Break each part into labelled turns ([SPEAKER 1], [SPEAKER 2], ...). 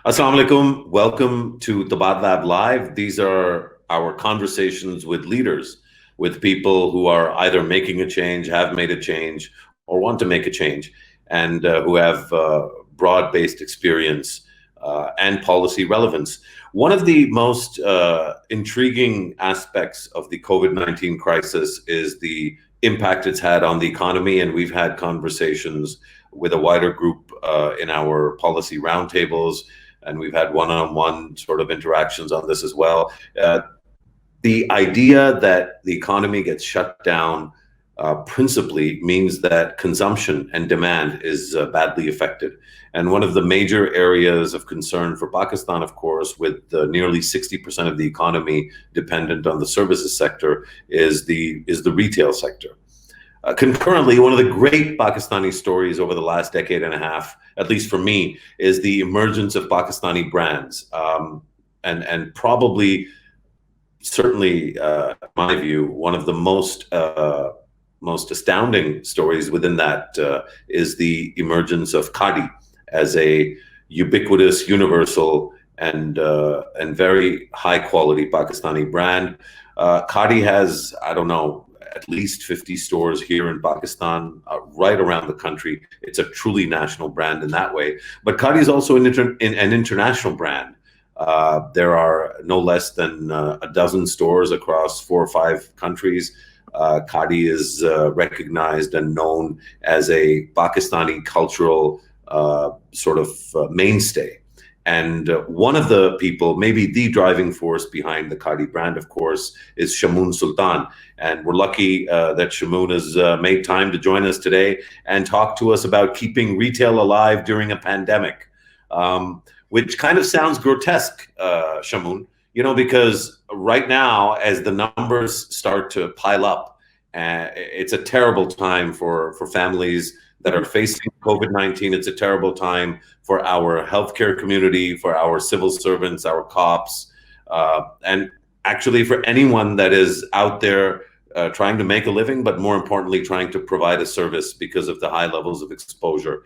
[SPEAKER 1] Assalamu alaikum. Welcome to Tabadlab Live. These are our conversations with leaders, with people who are either making a change, have made a change, or want to make a change, and who have broad-based experience and policy relevance. One of the most intriguing aspects of the COVID-19 crisis is the impact it's had on the economy, and we've had conversations with a wider group in our policy roundtables, and we've had one-on-one sort of interactions on this as well. The idea that the economy gets shut down principally means that consumption and demand is badly affected. And one of the major areas of concern for Pakistan, of course, with nearly 60% of the economy dependent on the services sector, is the retail sector. Concurrently, one of the great Pakistani stories over the last decade and a half, at least for me, is the emergence of Pakistani brands. And probably, certainly, in my view, one of the most astounding stories within that is the emergence of Cardi as a ubiquitous, universal, and very high quality Pakistani brand. Cardi has, I don't know, at least 50 stores here in Pakistan, right around the country. It's a truly national brand in that way. But Cardi is also an international brand. There are no less than a dozen stores across 4 or 5 countries. Cardi is recognized and known as a Pakistani cultural sort of mainstay. And one of the people, maybe the driving force behind the Cardi brand, of course, is Shamoon Sultan. And we're lucky that Shamoon has made time to join us today and talk to us about keeping retail alive during a pandemic, which kind of sounds grotesque, Shamoon, because right now, as the numbers start to pile up, it's a terrible time for families that are facing COVID-19. It's a terrible time for our healthcare community, for our civil servants, our cops, and actually for anyone that is out there trying to make a living, but more importantly, trying to provide a service because of the high levels of exposure.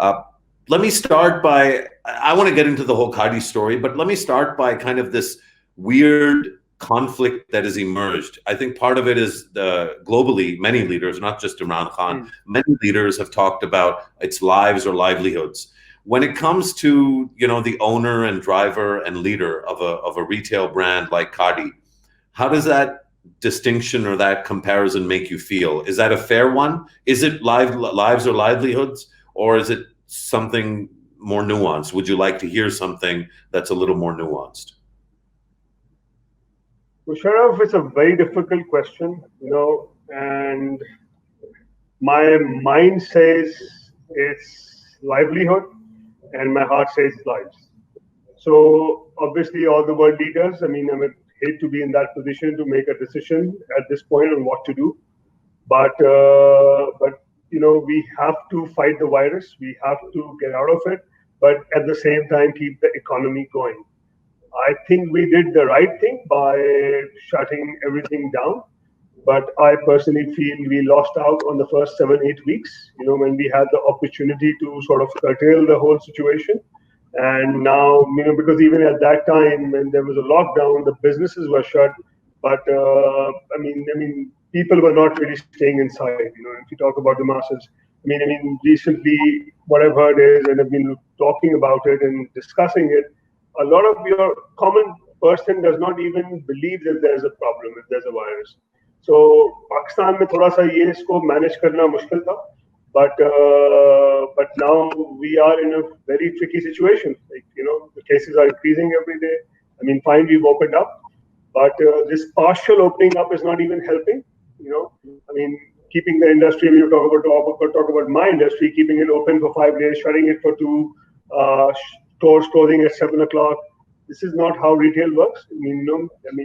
[SPEAKER 1] Let me start by, I want to get into the whole Cardi story, but let me start by kind of this weird conflict that has emerged. I think part of it is globally, many leaders, not just Imran Khan, many leaders have talked about its lives or livelihoods. When it comes to, the owner and driver and leader of a retail brand like Cardi, how does that distinction or that comparison make you feel? Is that a fair one? Is it lives or livelihoods, or is it something more nuanced? Would you like to hear something that's a little more nuanced?
[SPEAKER 2] Musharraf, it's a very difficult question, and my mind says it's livelihood and my heart says lives. So obviously all the world leaders, I would hate to be in that position to make a decision at this point on what to do. But we have to fight the virus. We have to get out of it, but at the same time, keep the economy going. I think we did the right thing by shutting everything down. But I personally feel we lost out on the first 7-8 weeks, when we had the opportunity to sort of curtail the whole situation. And now, because even at that time, when there was a lockdown, the businesses were shut. But people were not really staying inside. If you talk about the masses, recently what I've heard is, and I've been talking about it and discussing it, a lot of your common person does not even believe that there's a problem, if there's a virus. So Pakistan में थोड़ा सा ये इसको manage करना मुश्किल था, but now we are in a very tricky situation. The cases are increasing every day. Fine, we've opened up, but this partial opening up is not even helping. Keeping the industry. When you talk about my industry, keeping it open for 5 days, shutting it for 2. Stores closing at 7 o'clock. This is not how retail works.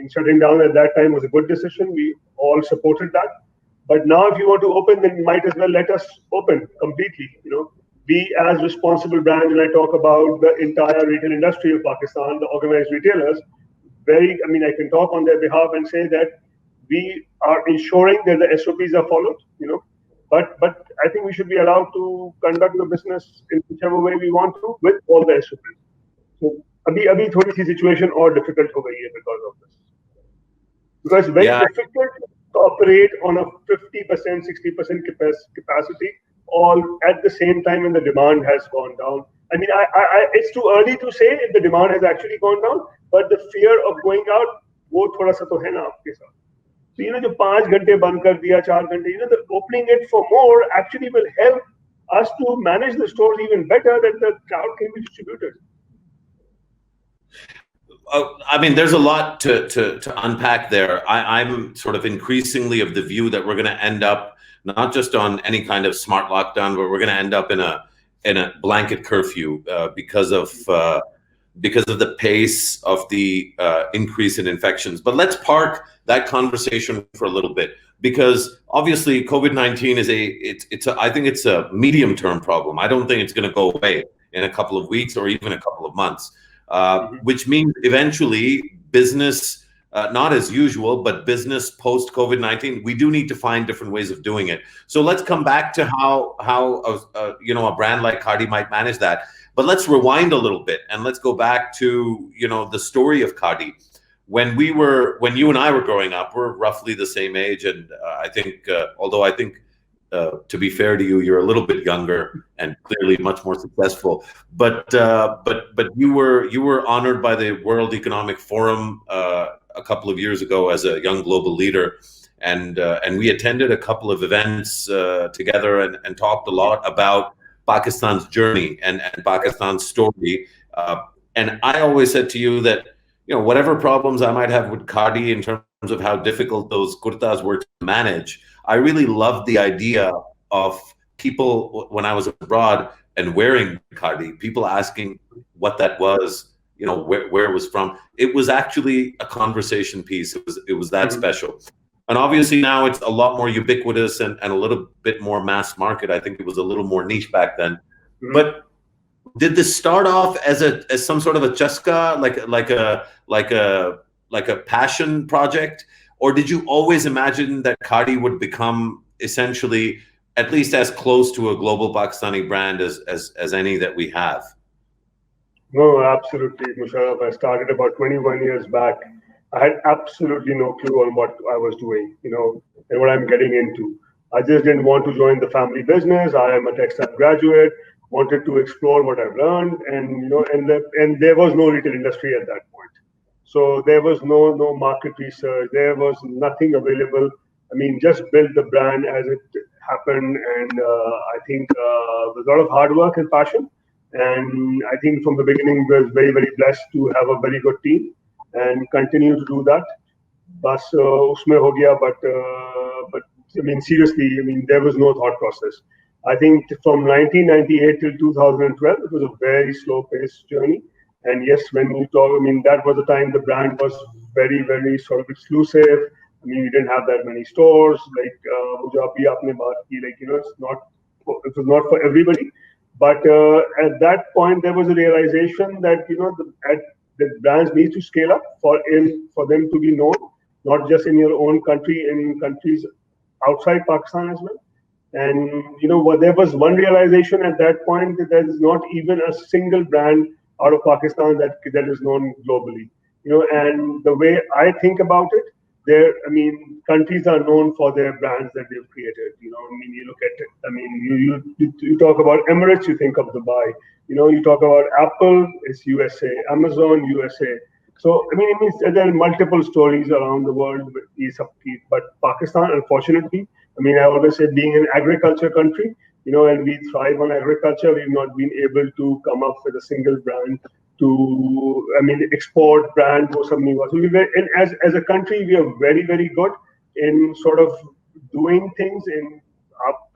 [SPEAKER 2] Shutting down at that time was a good decision. We all supported that. But now, if you want to open, then might as well let us open completely. We, as responsible brands, when I talk about the entire retail industry of Pakistan, the organized retailers, I can talk on their behalf and say that we are ensuring that the SOPs are followed. But I think we should be allowed to conduct the business in whichever way we want to with all the SOPs. So अभी थोड़ी सी situation और difficult हो गई है because of this. Because it's very
[SPEAKER 1] Yeah.
[SPEAKER 2] difficult to operate on a 50%, 60% capacity all at the same time when the demand has gone down. I mean, it's too early to say if the demand has actually gone down, but the fear of going out, वो थोड़ा सा तो है ना आपके साथ. So, जो 5 घंटे बंद कर दिया, 4 घंटे, the opening it for more actually will help us to manage the stores even better than the crowd can be distributed.
[SPEAKER 1] I mean, there's a lot to unpack there. I'm sort of increasingly of the view that we're going to end up not just on any kind of smart lockdown, but we're going to end up in a blanket curfew because of the pace of the increase in infections. But let's park that conversation for a little bit, because obviously COVID-19 is I think it's a medium-term problem. I don't think it's going to go away in a couple of weeks or even a couple of months. Which means eventually business, not as usual, but business post COVID-19, we do need to find different ways of doing it. So let's come back to how a brand like Cardi might manage that. But let's rewind a little bit and let's go back to the story of Cardi. When you and I were growing up, we're roughly the same age, and I think, although I think, to be fair to you, you're a little bit younger and clearly much more successful. But you were honored by the World Economic Forum a couple of years ago as a young global leader, and we attended a couple of events together and talked a lot about Pakistan's journey and Pakistan's story. And I always said to you that whatever problems I might have with Cardi in terms of how difficult those kurtas were to manage, I really loved the idea of people, when I was abroad and wearing Cardi, people asking what that was, where it was from. It was actually a conversation piece. It was that special. And obviously now it's a lot more ubiquitous and a little bit more mass market. I think it was a little more niche back then. But did this start off as some sort of a chaska, like a passion project? Or did you always imagine that Cardi would become essentially at least as close to a global Pakistani brand as any that we have?
[SPEAKER 2] No, absolutely, Musharraf. I started about 21 years back. I had absolutely no clue on what I was doing, and what I'm getting into. I just didn't want to join the family business. I am a textile graduate, wanted to explore what I've learned, and and there was no retail industry at that point. So there was no market research. There was nothing available. I mean, just build the brand as it happened, and I think with a lot of hard work and passion. And I think from the beginning, we was very, very blessed to have a very good team and continue to do that. Bas usme ho gaya, but I mean, seriously, I mean, there was no thought process. I think from 1998 till 2012, it was a very slow-paced journey. And yes, when you talk, I mean, that was the time the brand was very, very sort of exclusive. I mean, we didn't have that many stores. Like, it was not for everybody. But at that point, there was a realization that the brands need to scale up for them to be known, not just in your own country, in countries outside Pakistan as well. And there was one realization at that point that there is not even a single brand out of Pakistan that is known globally. And the way I think about it, countries are known for their brands that they've created. You look at it. I mean, you talk about Emirates, you think of Dubai. You talk about Apple, it's USA. Amazon, USA. So I mean, it means there are multiple stories around the world with these upkeep. But Pakistan, unfortunately, I mean, I always say, being an agriculture country, and we thrive on agriculture, we've not been able to come up with a single brand to, export brand or something. So and as a country, we are very, very good in sort of doing things in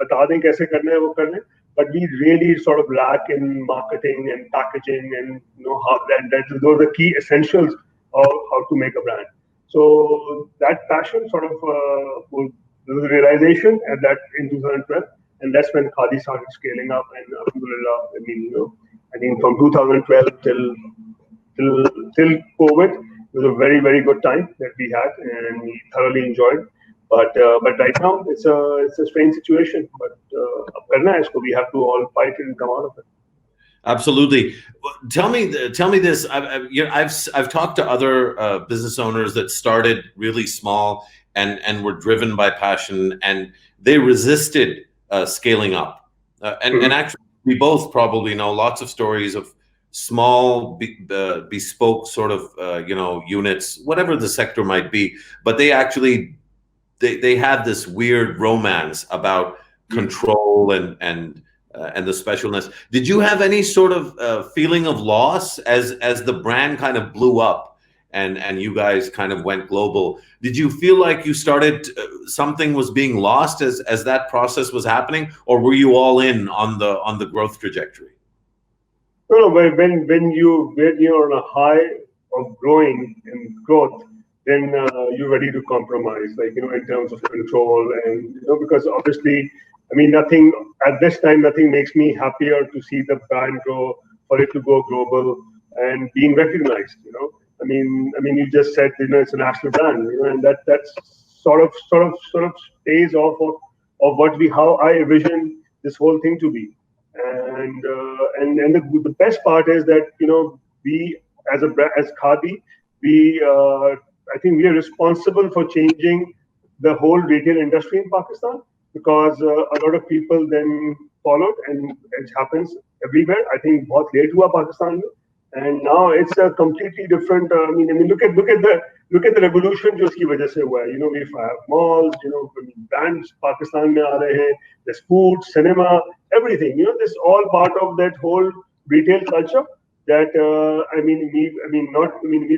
[SPEAKER 2] bata dein kaise karna hai wo karne, but we really sort of lack in marketing and packaging and how those are the key essentials of how to make a brand. So that passion sort of there was a realization at that in 2012, and that's when Khaadi started scaling up. And alhamdulillah, I think from 2012 till COVID, it was a very, very good time that we had, and we thoroughly enjoyed. But right now it's a strange situation. But we have to all fight it and come out of it.
[SPEAKER 1] Absolutely. Tell me this. I've talked to other business owners that started really small and were driven by passion, and they resisted scaling up. And
[SPEAKER 2] Mhm.
[SPEAKER 1] actually, we both probably know lots of stories of small, bespoke sort of units, whatever the sector might be, but they actually they had this weird romance about control and the specialness. Did you have any sort of feeling of loss as the brand kind of blew up and you guys kind of went global? Did you feel like you started something was being lost as that process was happening, or were you all in on the growth trajectory?
[SPEAKER 2] No, no. When you're on a high of growing and growth, then you're ready to compromise, like in terms of control, and because obviously, I mean, nothing at this time, nothing makes me happier to see the brand grow, for it to go global, and being recognized. I mean, you just said it's a national brand, and that's sort of stays off of what we how I envision this whole thing to be. And the best part is that we as Khadi, we I think we are responsible for changing the whole retail industry in Pakistan, because a lot of people then followed, and it happens everywhere. I think बहुत late हुआ Pakistan में, and now it's a completely different. I mean, look at the revolution जो उसकी वजह से हुआ है. We have malls. I mean, brands Pakistan में आ रहे हैं. There's food, cinema, everything. This is all part of that whole retail culture. That we're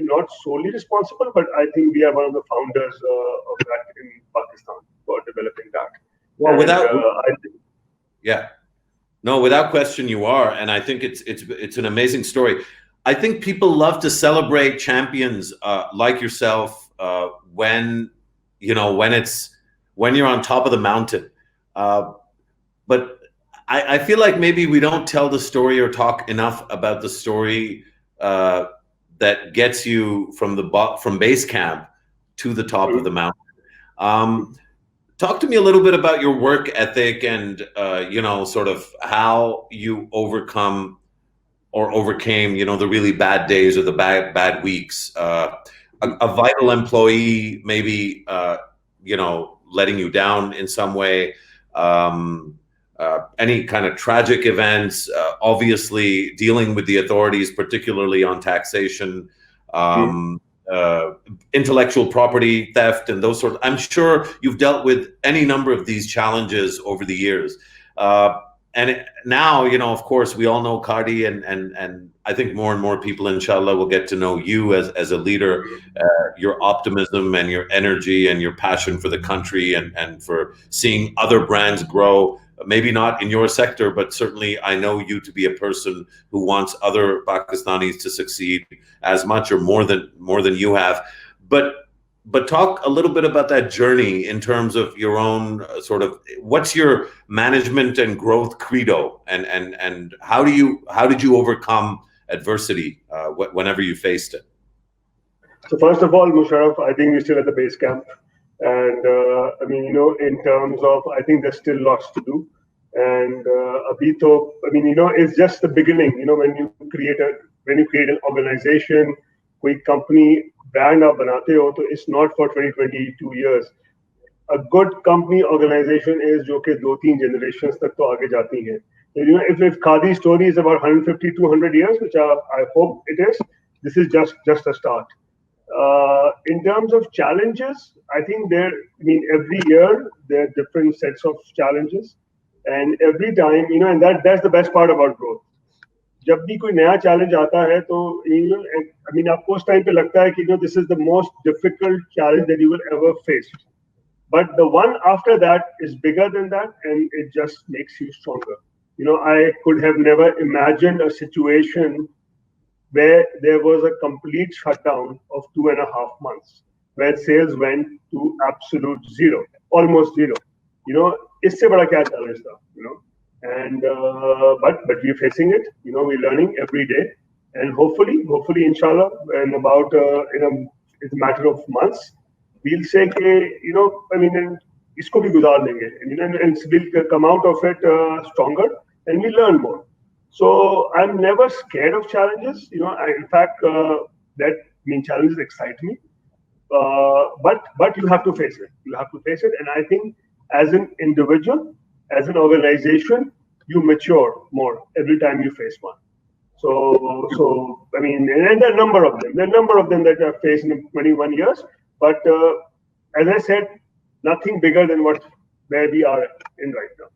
[SPEAKER 2] not solely responsible, but I think we are one of the founders of that in Pakistan for developing that.
[SPEAKER 1] Well,
[SPEAKER 2] And
[SPEAKER 1] without
[SPEAKER 2] I think
[SPEAKER 1] yeah. No, without question, you are, and I think it's an amazing story. I think people love to celebrate champions like yourself when when you're on top of the mountain. Uh, but I feel like maybe we don't tell the story or talk enough about the story uh, that gets you from base camp to the top of the mountain. Um, Talk to me a little bit about your work ethic and sort of how you overcome or overcame the really bad days or the bad weeks. A vital employee maybe letting you down in some way. Any kind of tragic events. Obviously, dealing with the authorities, particularly on taxation. Um, Intellectual property theft and those sorts. I'm sure you've dealt with any number of these challenges over the years. Now, of course, we all know Cardi, and I think more and more people, inshallah, will get to know you as a leader, your optimism and your energy and your passion for the country and for seeing other brands grow. Maybe not in your sector, but certainly I know you to be a person who wants other Pakistanis to succeed as much or more than you have. But talk a little bit about that journey in terms of your own sort of what's your management and growth credo, and how did you overcome adversity whenever you faced it?
[SPEAKER 2] So first of all, Musharraf, I think we're still at the base camp, and I mean, in terms of, I think there's still lots to do, and abhi to, I mean, it's just the beginning. When you create an organization, कोई company brand आप बनाते हो, तो it's not for 20-22 years. A good company organization is जो कि 2-3 generations तक तो आगे जाती हैं. So, if Khadi story is about 150, 200 years, which I hope it is, this is just a start. In terms of challenges, I think every year there are different sets of challenges, and every time, and that's the best part about growth. जब भी कोई नया challenge आता है तो I mean आपको उस time पे लगता है कि this is the most difficult challenge that you will ever face, but the one after that is bigger than that, and it just makes you stronger. I could have never imagined a situation where there was a complete shutdown of 2.5 months, where sales went to absolute zero, almost zero. इससे बड़ा क्या challenge था, and but we're facing it. We're learning every day, and hopefully, inshallah, in about it's a matter of months, we'll say कि I mean, and इसको भी गुजार लेंगे, and we'll come out of it stronger, and we learn more. So I'm never scared of challenges. In fact, challenges excite me. But you have to face it. You have to face it, and I think as an individual, as an organization, you mature more every time you face one. So I mean, and there are a number of them. There are a number of them that I've faced in 21 years. But as I said, nothing bigger than where we are in right now.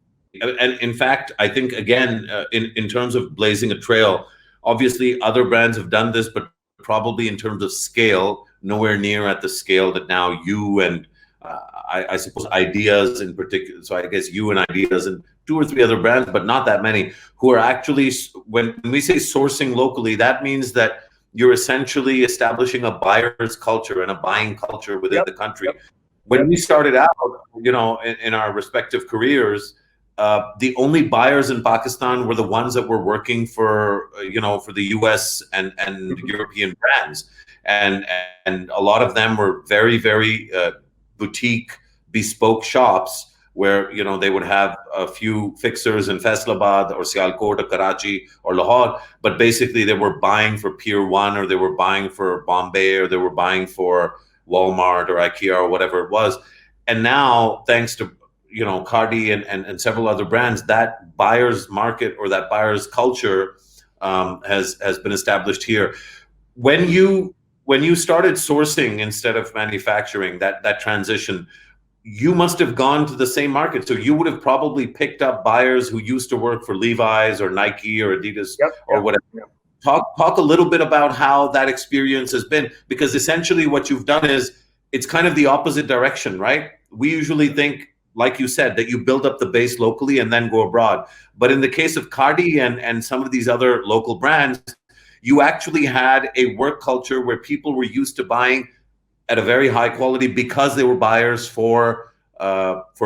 [SPEAKER 1] And in fact, I think again, in terms of blazing a trail, obviously other brands have done this, but probably in terms of scale, nowhere near at the scale that now you and I suppose Ideas in particular. So I guess you and Ideas and two or three other brands, but not that many, who are actually, when we say sourcing locally, that means that you're essentially establishing a buyer's culture and a buying culture within the country. When we started out, in our respective careers, the only buyers in Pakistan were the ones that were working for the US and European brands, and a lot of them were very, very boutique, bespoke shops where they would have a few fixers in Faisalabad or Sialkot or Karachi or Lahore, but basically they were buying for Pier 1, or they were buying for Bombay, or they were buying for Walmart or IKEA or whatever it was. And now, thanks to Cardi and several other brands, that buyer's market or that buyer's culture has been established here. When you started sourcing instead of manufacturing, that transition, you must have gone to the same market. So you would have probably picked up buyers who used to work for Levi's or Nike or Adidas or whatever. Talk a little bit about how that experience has been, because essentially what you've done is it's kind of the opposite direction, right? We usually think, like you said, that you build up the base locally and then go abroad. But in the case of Cardi and some of these other local brands, you actually had a work culture where people were used to buying at a very high quality because they were buyers for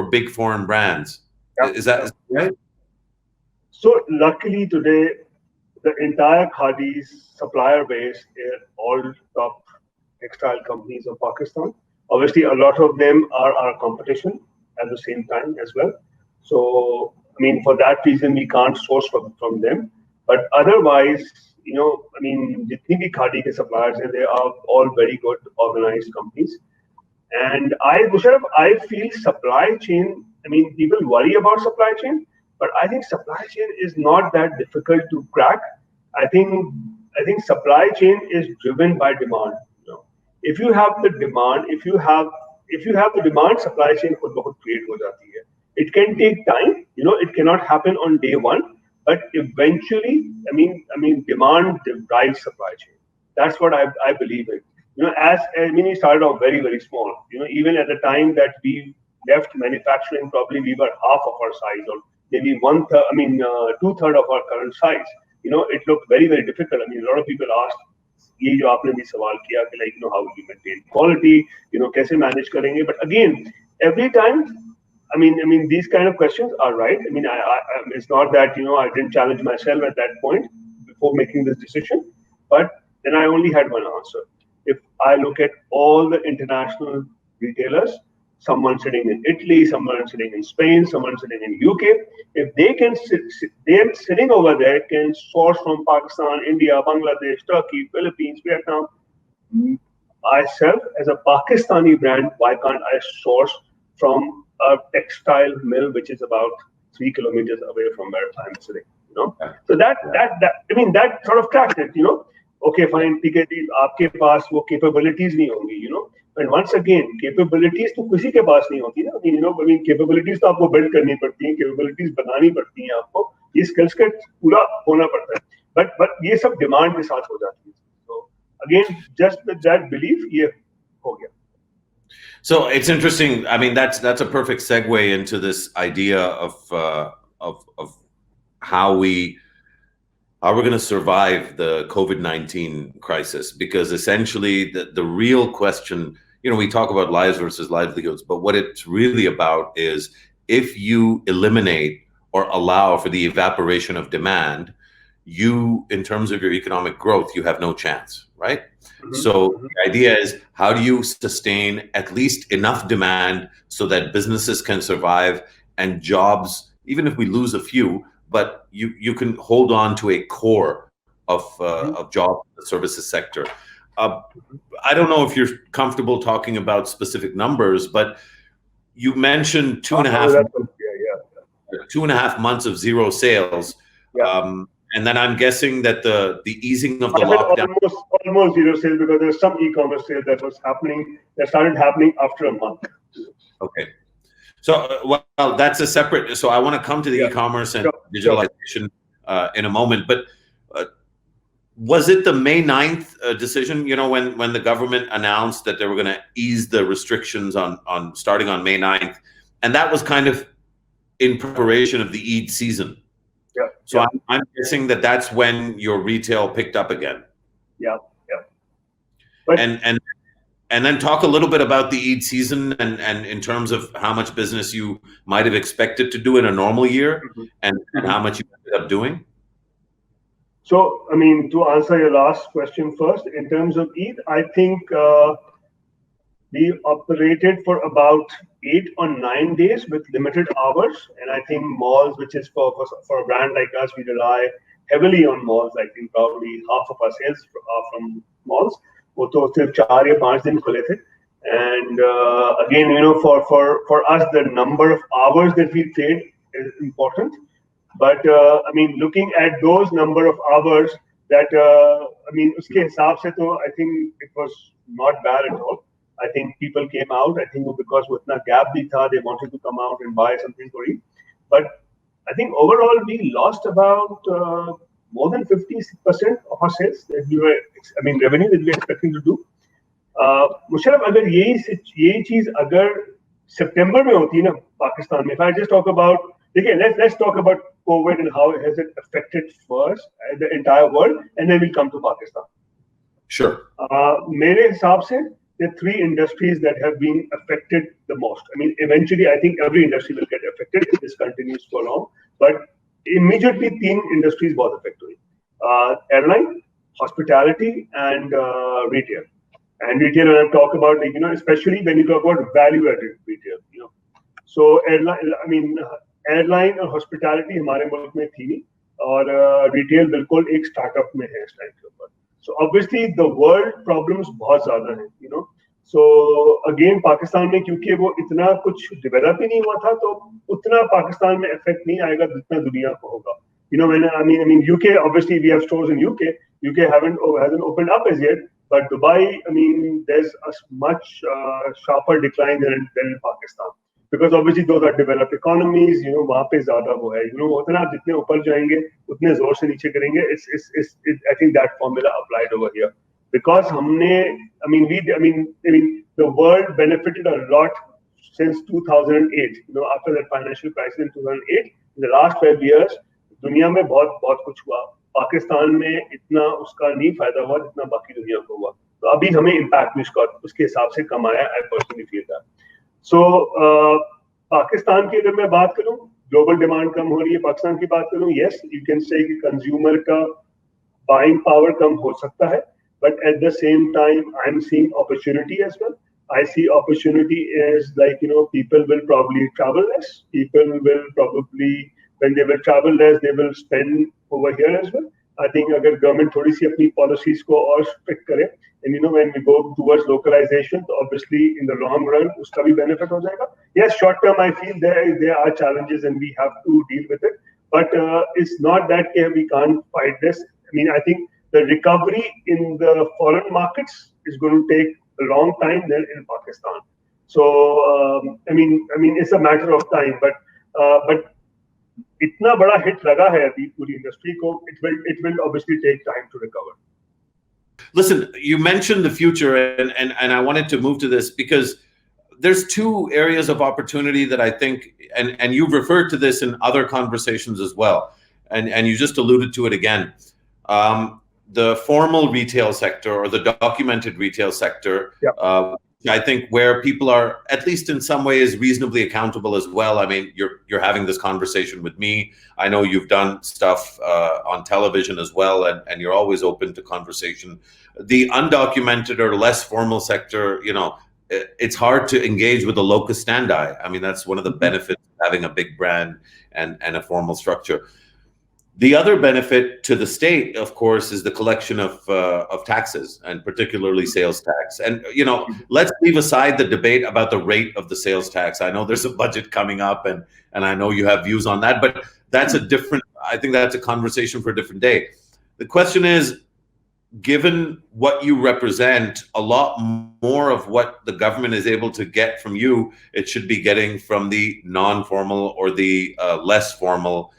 [SPEAKER 1] big foreign brands. Is that right?
[SPEAKER 2] So luckily today, the entire Khadi's supplier base is all top textile companies of Pakistan. Obviously, a lot of them are our competition at the same time as well. So, I mean, for that reason, we can't source from them. But otherwise, jitni bhi Khadi ke suppliers hai, they are all very good organized companies. And Musharraf, I feel supply chain, people worry about supply chain, but I think supply chain is not that difficult to crack. I think supply chain is driven by demand. If you have the demand, if you have the demand, supply chain khud bahut create ho jati hai. It can take time, it cannot happen on day one, but eventually, demand drives supply chain. That's what I believe in. We started off very, very small. Even at the time that we left manufacturing, probably we were half of our size, or maybe 2/3 of our current size. It looked very, very difficult. A lot of people asked, ये जो आपने भी सवाल किया कि how will you maintain quality, कैसे manage करेंगे? But again, every time, these kind of questions are right. It's not that I didn't challenge myself at that point before making this decision, but then I only had one answer. If I look at all the international retailers, someone sitting in Italy, someone sitting in Spain, someone sitting in UK, if they can they're sitting over there, can source from Pakistan, India, Bangladesh, Turkey, Philippines, Vietnam. Myself, as a Pakistani brand, why can't I source from a textile mill which is about 3 kilometers away from where I'm sitting? So that sort of cracked it. Okay, fine, ठीक है जी, आपके पास वो capabilities नहीं होंगी, And once again, capabilities तो किसी के पास नहीं होती ना. Capabilities तो आपको build करनी पड़ती हैं, capabilities बनानी पड़ती हैं आपको. ये skills का पूरा होना पड़ता है. But ये सब demand के साथ हो जाती है. So again, just with that belief, ये हो गया.
[SPEAKER 1] So it's interesting. That's a perfect segue into this idea of how we're going to survive the COVID-19 crisis, because essentially the real question, we talk about lives versus livelihoods, but what it's really about is, if you eliminate or allow for the evaporation of demand, you, in terms of your economic growth, you have no chance, right? Mm-hmm. So the idea is, how do you sustain at least enough demand so that businesses can survive and jobs, even if we lose a few, but you can hold on to a core
[SPEAKER 2] Mhm.
[SPEAKER 1] of jobs in the services sector. I don't know if you're comfortable talking about specific numbers, but you mentioned
[SPEAKER 2] Yeah.
[SPEAKER 1] 2.5 months of zero sales.
[SPEAKER 2] Yeah.
[SPEAKER 1] And then I'm guessing that the easing of the
[SPEAKER 2] I said
[SPEAKER 1] lockdown.
[SPEAKER 2] almost zero sales because there's some e-commerce sales that started happening after a month.
[SPEAKER 1] Okay. So, well, that's a separate. So I want to come to the
[SPEAKER 2] Yeah.
[SPEAKER 1] e-commerce and
[SPEAKER 2] Sure.
[SPEAKER 1] digitalization in a moment. But was it the May 9th decision, when the government announced that they were going to ease the restrictions on starting on May 9th? And that was kind of in preparation of the Eid season.
[SPEAKER 2] Yeah.
[SPEAKER 1] So
[SPEAKER 2] Yeah.
[SPEAKER 1] I'm guessing that that's when your retail picked up again.
[SPEAKER 2] Yeah. Yeah. But
[SPEAKER 1] And then talk a little bit about the Eid season and in terms of how much business you might have expected to do in a normal year and how much you ended up doing.
[SPEAKER 2] So, I mean, to answer your last question first, in terms of Eid, I think we operated for about 8 or 9 days with limited hours. And I think malls, which is for a brand like us, we rely heavily on malls. I think probably half of our sales are from malls. वो तो सिर्फ 4 या 5 दिन खुले थे. And again, for us, the number of hours that we trade is important. But I mean, looking at those number of hours, उसके हिसाब से तो I think it was not bad at all. I think people came out. I think because with na gap bhi tha, they wanted to come out and buy something for eat. But I think overall we lost about more than 50% of our sales that revenue that we were expecting to do. Musharraf अगर यही चीज अगर सितंबर में होती ना पाकिस्तान में, if I just talk about, देखिए, let's talk about COVID and how has it affected first the entire world, and then we'll come to Pakistan.
[SPEAKER 1] Sure.
[SPEAKER 2] मेरे हिसाब से the 3 industries that have been affected the most. I mean, eventually, I think every industry will get affected if this continues for long. But immediately, 3 industries बहुत affect हुई: airline, hospitality, and retail. And retail, when I talk about, especially when you talk about value-added retail, So airline और hospitality हमारे मुल्क में थी नहीं, और retail बिल्कुल एक startup में है इस टाइम के ऊपर. So obviously the world problems बहुत ज़्यादा हैं, So again पाकिस्तान में क्योंकि वो इतना कुछ develop ही नहीं हुआ था, तो उतना पाकिस्तान में effect नहीं आएगा जितना दुनिया को होगा. When UK, obviously we have stores in UK. UK hasn't opened up as yet, but Dubai, there's a much sharper decline than in Pakistan. Because obviously those are developed economies, वहाँ पे ज़्यादा वो है, उतना आप जितने ऊपर जाएंगे उतने जोर से नीचे करेंगे. I think that formula applied over here. Because the world benefited a lot since 2008. After that financial crisis in 2008, in the last 12 years, दुनिया में बहुत कुछ हुआ. पाकिस्तान में इतना उसका नहीं फायदा हुआ जितना बाकी दुनिया को हुआ. तो अभी हमें इम्पैक्ट उसके हिसाब से कम आया. I personally feel that. So Pakistan की अगर मैं बात करूं, ग्लोबल डिमांड कम हो रही है. पाकिस्तान की बात करूं, yes, you can say कि कंज्यूमर का buying power कम हो सकता है, but at the same time I'm seeing opportunity as well. I see opportunity as people will probably travel less. People will probably, when they will travel less, they will spend over here as well. I think अगर government थोड़ी सी अपनी policies को और strict करे, and when we go towards localization, so obviously in the long run उसका भी benefit हो जाएगा. Yes, short term I feel there are challenges and we have to deal with it, but it's not that we can't fight this. I think the recovery in the foreign markets is going to take a long time than in Pakistan. So it's a matter of time, but इतना बड़ा hit लगा है अभी पूरी industry को, it will obviously take time to recover.
[SPEAKER 1] Listen, you mentioned the future, and I wanted to move to this because there's 2 areas of opportunity that I think, and you've referred to this in other conversations as well, and you just alluded to it again. The formal retail sector or the documented retail sector,
[SPEAKER 2] Yeah.
[SPEAKER 1] I think where people are, at least in some ways, reasonably accountable as well. You're having this conversation with me. I know you've done stuff on television as well, and you're always open to conversation. The undocumented or less formal sector, it's hard to engage with the locus standi. That's one of the benefits of having a big brand and a formal structure. The other benefit to the state, of course, is the collection of taxes, and particularly sales tax. And let's leave aside the debate about the rate of the sales tax. I know there's a budget coming up, and I know you have views on that, but that's a different. I think that's a conversation for a different day. The question is, given what you represent, a lot more of what the government is able to get from you, it should be getting from the non-formal or the less formal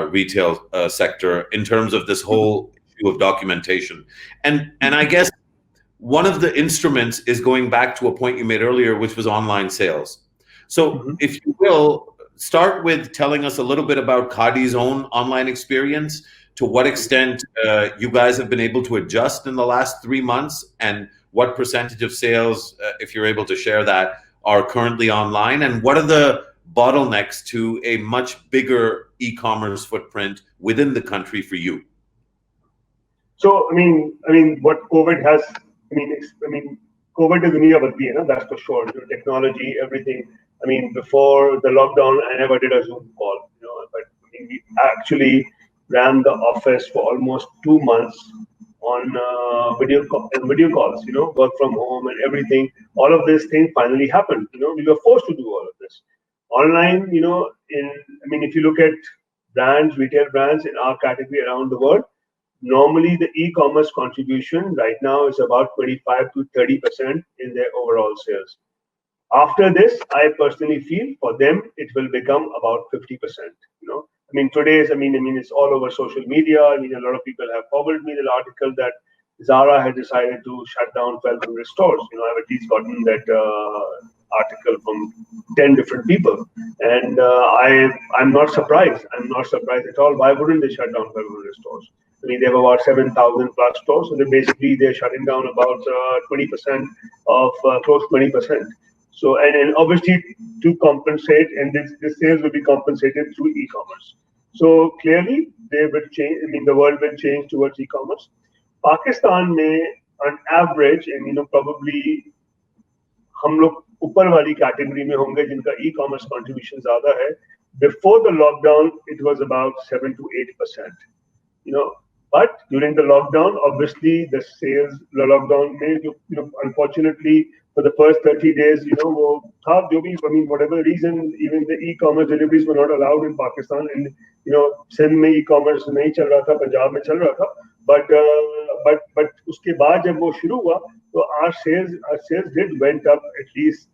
[SPEAKER 1] retail sector in terms of this whole issue of documentation. And I guess one of the instruments is going back to a point you made earlier, which was online sales. So if you will, start with telling us a little bit about Cardi's own online experience, to what extent you guys have been able to adjust in the last 3 months, and what percentage of sales, if you're able to share that, are currently online, and what are the bottlenecks to a much bigger e-commerce footprint within the country for you?
[SPEAKER 2] So, I mean, what COVID has, COVID is dunia badli hai, that's for sure. Technology, everything. I mean, before the lockdown, I never did a Zoom call, but we actually ran the office for almost 2 months on video calls, work from home and everything. All of this thing finally happened. We were forced to do all of this. Online, if you look at brands, retail brands in our category around the world, normally the e-commerce contribution right now is about 25 to 30% in their overall sales. After this, I personally feel for them, it will become about 50%, today's, it's all over social media. A lot of people have forwarded me the article that Zara had decided to shut down 1,200 stores. I've at least gotten that article from 10 different people. And I'm not surprised. I'm not surprised at all. Why wouldn't they shut down 1,200 stores? They have about 7,000 plus stores. So they're shutting down about 20% of, close to 20%. So, and obviously to compensate, and this sales will be compensated through e-commerce. So clearly they will change, the world will change towards e-commerce. Pakistan may, on average, and probably हम लोग ऊपर वाली category में होंगे जिनका e-commerce contribution ज़्यादा है. Before the lockdown, it was about 7 to 8%. But during the lockdown, obviously the sales, the lockdown may, unfortunately, for the first 30 days, whatever reason, even the e-commerce deliveries were not allowed in Pakistan. And, Sindh में e-commerce नहीं चल रहा था, Punjab में चल रहा था. But उसके बाद जब वो शुरू हुआ, तो our sales did went up at least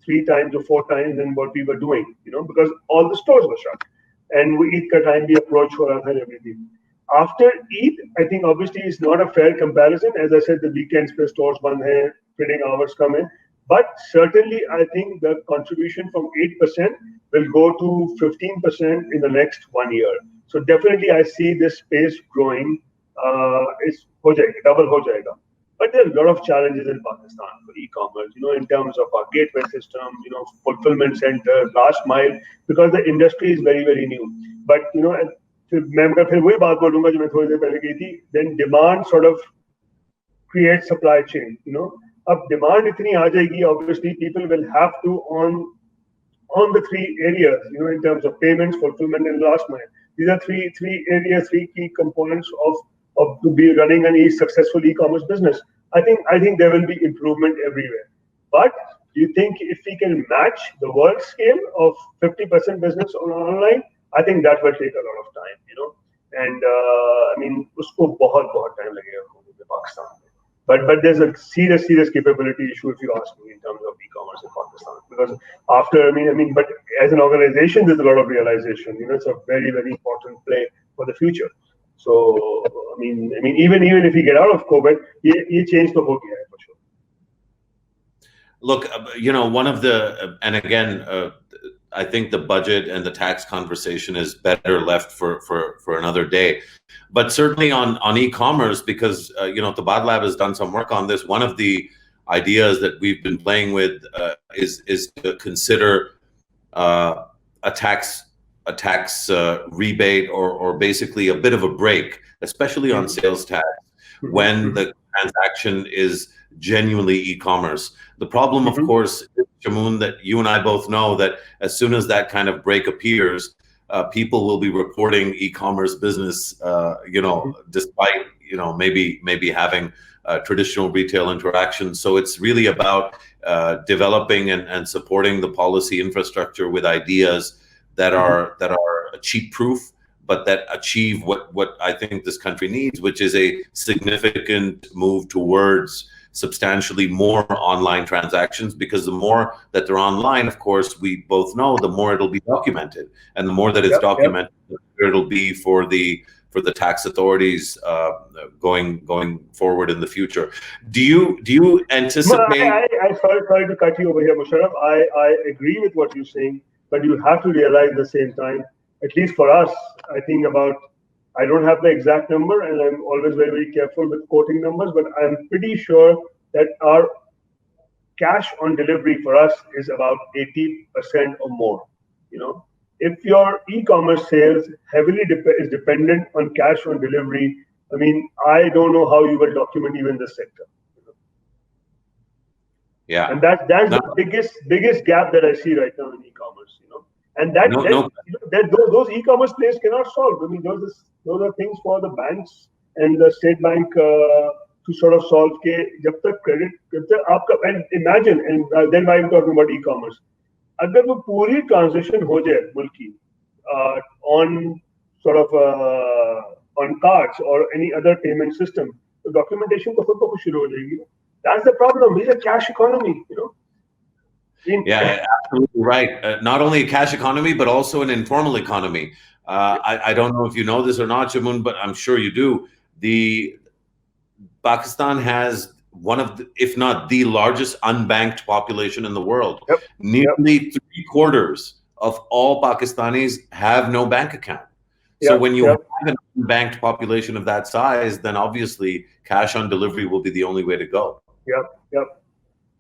[SPEAKER 2] 3 times or 4 times than what we were doing, because all the stores were shut. And we Eid ka time bhi approach ho raha tha and everything. After Eid, I think obviously it's not a fair comparison. As I said, the weekends per stores band hai, trading hours come in. But certainly, I think the contribution from 8% will go to 15% in the next 1 year. So definitely, I see this space growing. It's double ho jayega. But there are a lot of challenges in Pakistan for e-commerce, in terms of our gateway system, fulfillment centers, last mile, because the industry is very, very new. But, फिर वही बात बोलूंगा जो मैं थोड़ी देर पहले कही थी, then demand sort of creates supply chain, अब demand इतनी आ जाएगी, obviously people will have to on the 3 areas, in terms of payments, fulfillment and last mile. These are three areas, 3 key components of to be running an successful e-commerce business. I think there will be improvement everywhere. But do you think if we can match the world scale of 50% business online, I think that will take a lot of time, and usko बहुत time लगेगा in Pakistan. But there's a serious capability issue if you ask me in terms of e-commerce in Pakistan, because after but as an organization there's a lot of realization. It's a very, very important play for the future. So even if we get out of COVID, ये change तो हो गया है for sure.
[SPEAKER 1] Look, one of the, and again, I think the budget and the tax conversation is better left for another day. But certainly on e-commerce, because Tabadlab has done some work on this. One of the ideas that we've been playing with is to consider a tax rebate or basically a bit of a break, especially on sales tax, when the transaction is genuinely e-commerce. The problem, of course, Shamoon, that you and I both know, that as soon as that kind of break appears, people will be reporting e-commerce business, despite, maybe having traditional retail interactions. So it's really about developing and supporting the policy infrastructure with ideas that are cheat proof, but that achieve what I think this country needs, which is a significant move towards substantially more online transactions, because the more that they're online, of course, we both know, the more it'll be documented, and the more that it's documented, the better it'll be for the tax authorities going forward in the future. Do you anticipate?
[SPEAKER 2] I sorry to cut you over here, Musharraf. I agree with what you're saying, but you have to realize at the same time, at least for us, I think I don't have the exact number, and I'm always very, very careful with quoting numbers, but I'm pretty sure that our cash on delivery for us is about 80% or more. If your e-commerce sales heavily is dependent on cash on delivery, I mean, I don't know how you will document even this sector.
[SPEAKER 1] Yeah,
[SPEAKER 2] and that's the biggest gap that I see right now in e-commerce. And those e-commerce players cannot solve. I mean, those are things for the banks and the state bank to sort of solve. And imagine, and then I'm talking about e-commerce. अगर वो पूरी transaction हो जाए मुल्की on sort of on cards or any other payment system, the documentation तो खुद ब खुद शुरू हो जाएगी. That's the problem. It's a cash economy,
[SPEAKER 1] Yeah, absolutely right. Not only a cash economy, but also an informal economy. I don't know if you know this or not, Shamoon, but I'm sure you do. Pakistan has one of the, if not the largest unbanked population in the world.
[SPEAKER 2] Yep.
[SPEAKER 1] Nearly 3/4 of all Pakistanis have no bank account. So when you have an unbanked population of that size, then obviously cash on delivery will be the only way to go.
[SPEAKER 2] Yep.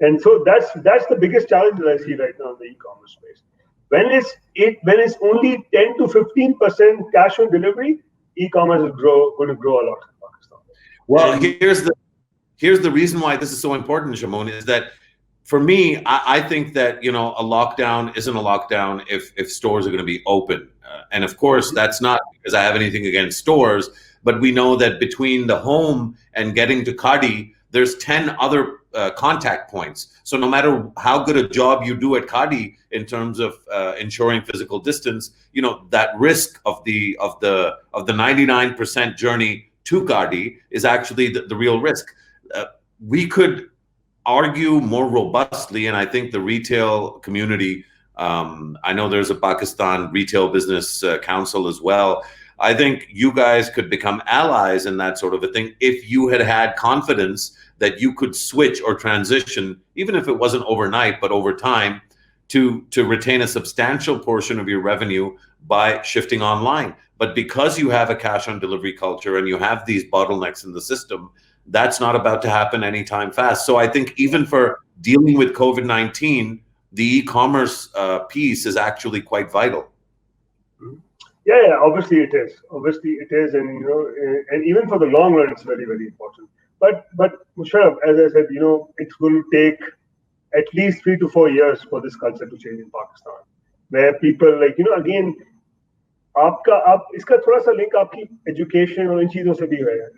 [SPEAKER 2] And so that's the biggest challenge that I see right now in the e-commerce space. When it's only 10 to 15% cash on delivery, e-commerce is going to grow a lot in Pakistan.
[SPEAKER 1] Well, here's the reason why this is so important, Shamoon, is that for me, I think that a lockdown isn't a lockdown if stores are going to be open, and of course that's not because I have anything against stores, but we know that between the home and getting to Cardi, there's 10 other contact points. So no matter how good a job you do at Khaadi in terms of ensuring physical distance, that risk of the 99% journey to Khaadi is actually the real risk. We could argue more robustly, and I think the retail community, I know there's a Pakistan Retail Business Council as well. I think you guys could become allies in that sort of a thing if you had confidence that you could switch or transition, even if it wasn't overnight, but over time, to retain a substantial portion of your revenue by shifting online. But because you have a cash on delivery culture and you have these bottlenecks in the system, that's not about to happen anytime fast. So I think even for dealing with COVID-19, the e-commerce piece is actually quite vital.
[SPEAKER 2] Yeah, obviously it is. And and even for the long run, it's very, very important. But Musharraf, as I said, it's going to take at least 3 to 4 years for this culture to change in Pakistan, where people again, इसका थोड़ा सा link आपकी education और इन चीजों से भी है,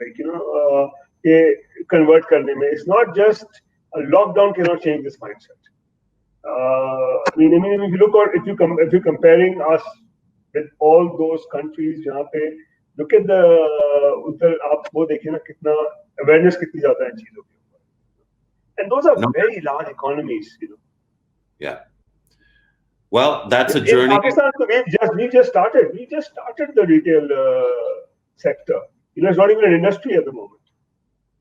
[SPEAKER 2] convert करने में. It's not just a lockdown cannot change this mindset. I mean, if you look at if you're comparing us with all those countries, जहाँ पे look at the उत्तर, आप वो देखिए ना कितना awareness कितनी ज़्यादा है इन चीजों के ऊपर. And those are very large economies,
[SPEAKER 1] Yeah. Well, that's a journey.
[SPEAKER 2] In Pakistan, we just started. We just started the retail sector. It's not even an industry at the moment.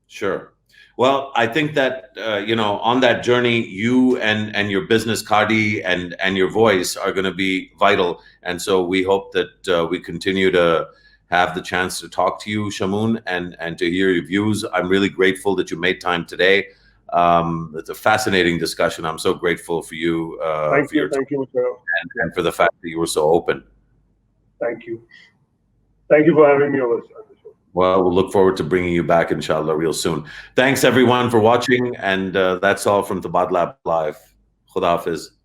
[SPEAKER 1] Sure. Well, I think that on that journey, you and your business, Cardi, and your voice are going to be vital. And so we hope that we continue to have the chance to talk to you, Shamoon, and to hear your views. I'm really grateful that you made time today. It's a fascinating discussion. I'm so grateful for you.
[SPEAKER 2] Thank you, Musharraf.
[SPEAKER 1] And for the fact that you were so open.
[SPEAKER 2] Thank you for having me over.
[SPEAKER 1] Well, we'll look forward to bringing you back, inshallah, real soon. Thanks, everyone, for watching. And that's all from Tabadlab Live. Khuda Hafiz.